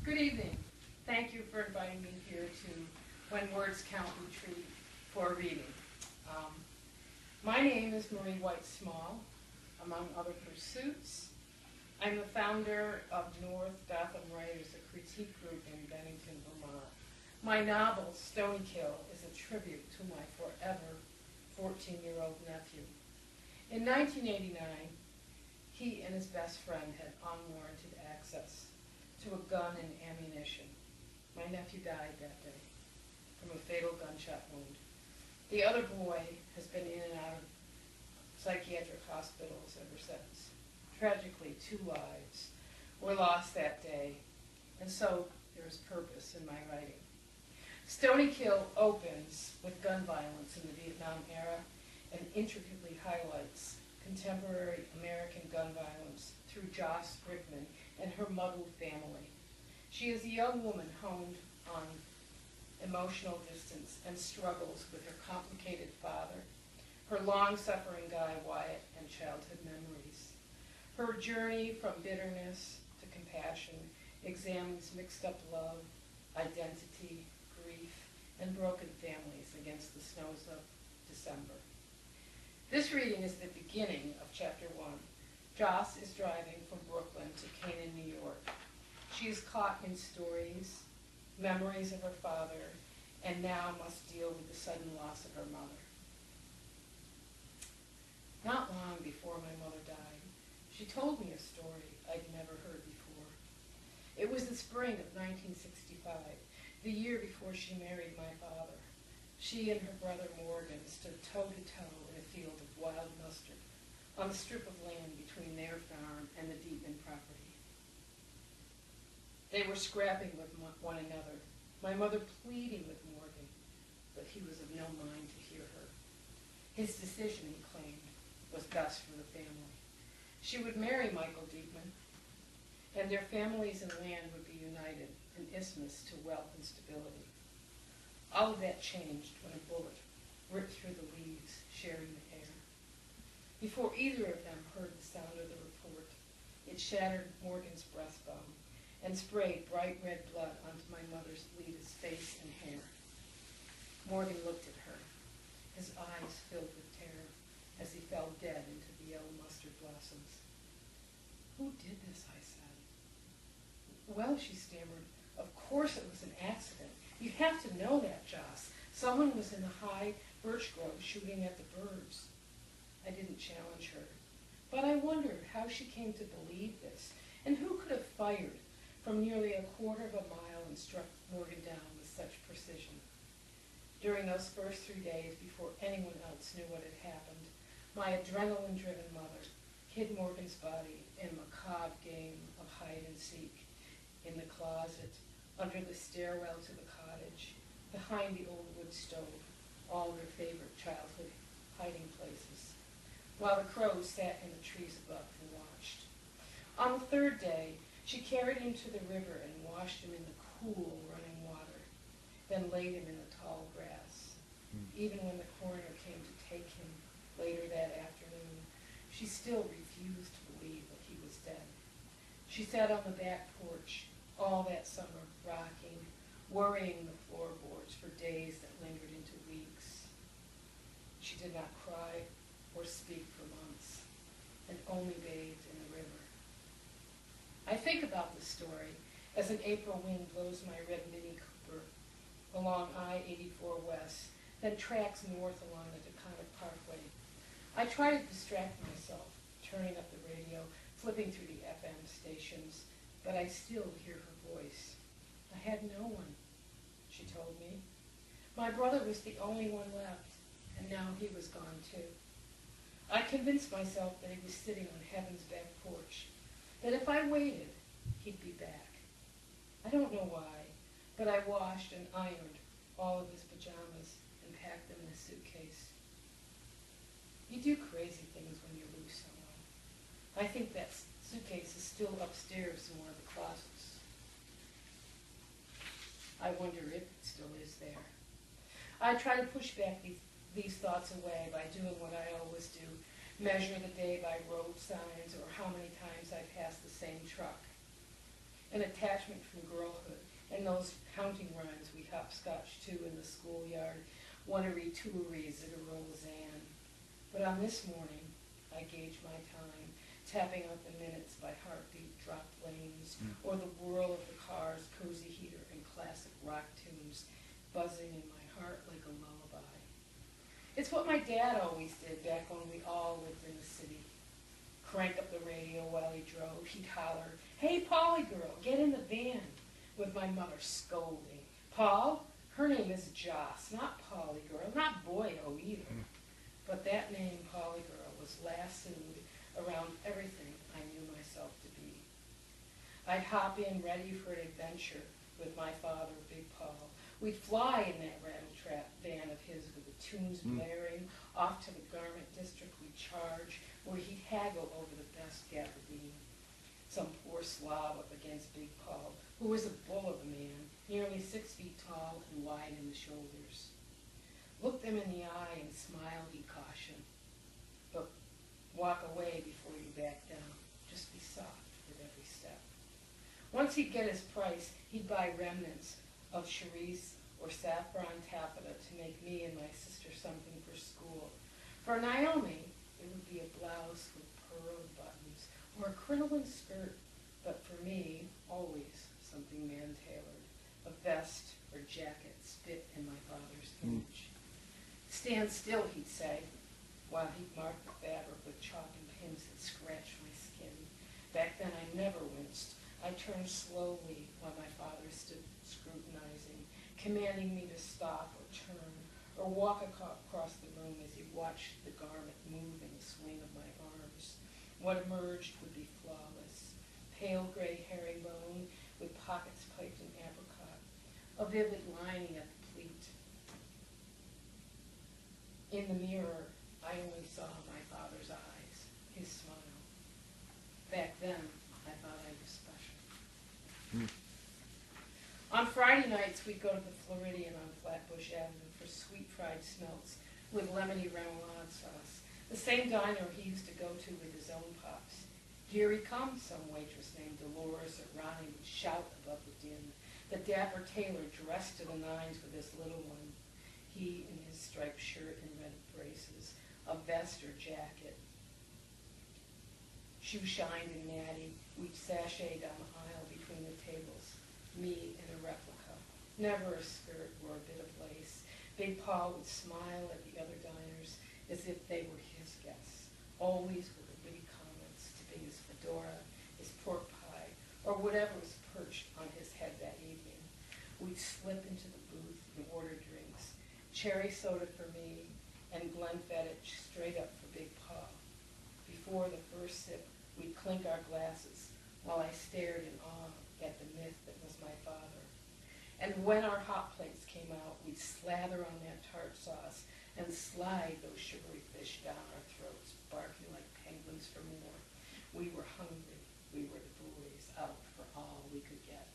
Good evening. Thank you for inviting me here to When Words Count Retreat for a reading. My name is Marie White-Small, among other pursuits. I'm the founder of North Gotham Writers, a critique group in Bennington, Vermont. My novel, Stony is a tribute to my forever 14-year-old nephew. In 1989, he and his best friend had unwarranted access to a gun and ammunition. My nephew died that day from a fatal gunshot wound. The other boy has been in and out of psychiatric hospitals ever since. Tragically, 2 lives were lost that day, and so there is purpose in my writing. Stony opens with gun violence in the Vietnam era and intricately highlights contemporary American gun violence through Joss Brickman and her muddled family. She is a young woman honed on emotional distance and struggles with her complicated father, her long-suffering guy Wyatt, and childhood memories. Her journey from bitterness to compassion examines mixed-up love, identity, grief, and broken families against the snows of December. This reading is the beginning of Chapter 1. Joss is driving from Brooklyn to Canaan, New York. She is caught in stories, memories of her father, and now must deal with the sudden loss of her mother. Not long before my mother died, she told me a story I'd never heard before. It was the spring of 1965, the year before she married my father. She and her brother Morgan stood toe-to-toe in a field of wild mustard on the strip of land between their farm and the Deepman property. They were scrapping with one another, my mother pleading with Morgan, but he was of no mind to hear her. His decision, he claimed, was best for the family. She would marry Michael Deepman, and their families and land would be united, an isthmus to wealth and stability. All of that changed when a bullet ripped through the leaves, sharing the air. Before either of them heard the sound of the report, it shattered Morgan's breastbone and sprayed bright red blood onto my mother's Lita's face and hair. Morgan looked at her, his eyes filled with terror as he fell dead into the yellow mustard blossoms. "Who did this?" I said. "Well," she stammered, "of course it was an accident. You have to know that, Joss. Someone was in the high birch grove shooting at the birds." I didn't challenge her, but I wondered how she came to believe this, and who could have fired from nearly a quarter of a mile and struck Morgan down with such precision. During those first 3 days, before anyone else knew what had happened, my adrenaline-driven mother hid Morgan's body in a macabre game of hide-and-seek, in the closet, under the stairwell to the cottage, behind the old wood stove, all their favorite childhood hiding places, while the crows sat in the trees above and watched. On the 3rd day, she carried him to the river and washed him in the cool, running water, then laid him in the tall grass. Even when the coroner came to take him later that afternoon, she still refused to believe that he was dead. She sat on the back porch all that summer, rocking, worrying the floorboards for days that lingered into weeks. She did not cry or speak for months, and only bathed in the river. I think about this story as an April wind blows my red Mini Cooper along I-84 West, then tracks north along the Taconic Parkway. I try to distract myself, turning up the radio, flipping through the FM stations, but I still hear her voice. "I had no one," she told me. "My brother was the only one left, and now he was gone too." I convinced myself that he was sitting on heaven's back porch, that if I waited, he'd be back. I don't know why, but I washed and ironed all of his pajamas and packed them in a suitcase. You do crazy things when you lose someone. I think that suitcase is still upstairs in one of the closets. I wonder if it still is there. I try to push back these thoughts away by doing what I always do, measure the day by road signs or how many times I pass the same truck. an attachment from girlhood, and those counting rhymes we hopscotch to in the schoolyard, one-ary, two-aries, at a Roseanne. But on this morning, I gauge my time, tapping out the minutes by heartbeat, dropped lanes, or the whirl of the car's cozy heater and classic rock tunes buzzing in my heart like a lullaby. It's what my dad always did back when we all lived in the city. Crank up the radio while he drove. He'd holler, "Hey, Polly girl, get in the van," with my mother scolding. "Paul, her name is Joss, not Polly girl, not Boyo either." But that name, Polly girl, was lassoed around everything I knew myself to be. I'd hop in ready for an adventure with my father, Big Paul. We'd fly in that rattle-trap van of his with the tunes blaring, off to the garment district we'd charge, where he'd haggle over the best gabardine. Some poor slob up against Big Paul, who was a bull of a man, nearly 6 feet tall and wide in the shoulders. Look them in the eye and smile, he'd caution, but walk away before you back down. Just be soft with every step. Once he'd get his price, he'd buy remnants of cerise or saffron taffeta to make me and my sister something for school. For Naomi, it would be a blouse with pearl buttons or a crinoline skirt, but for me, always something man-tailored, a vest or jacket spit in my father's image. "Stand still," he'd say, while he'd mark the fabric with chalk and pins that scratched my skin. Back then I never winced. I turned slowly while my father stood scrutinizing, commanding me to stop or turn or walk across the room as he watched the garment move in the swing of my arms. What emerged would be flawless. Pale gray herringbone with pockets piped in apricot, a vivid lining at the pleat. In the mirror, I only saw my father's eyes, his smile. Back then, I thought I was special. On Friday nights, we'd go to the Floridian on Flatbush Avenue for sweet fried smelts with lemony remoulade sauce, the same diner he used to go to with his own pops. "Here he comes," some waitress named Dolores or Ronnie would shout above the din. The dapper tailor dressed to the nines with his little one, he in his striped shirt and red braces, a vest or jacket. Shoe shined and natty, we'd sashay down the aisle between the tables, me in a replica, never a skirt or a bit of lace. Big Paul would smile at the other diners as if they were his guests, always with the witty comments tipping his fedora, his pork pie, or whatever was perched on his head that evening. We'd slip into the booth and order drinks, cherry soda for me, and Glenfiddich straight up for Big Paul. Before the first sip, we'd clink our glasses while I stared in awe at the myth that was my father. And when our hot plates came out, we'd slather on that tart sauce and slide those sugary fish down our throats, barking like penguins for more. We were hungry. We were the boys out for all we could get.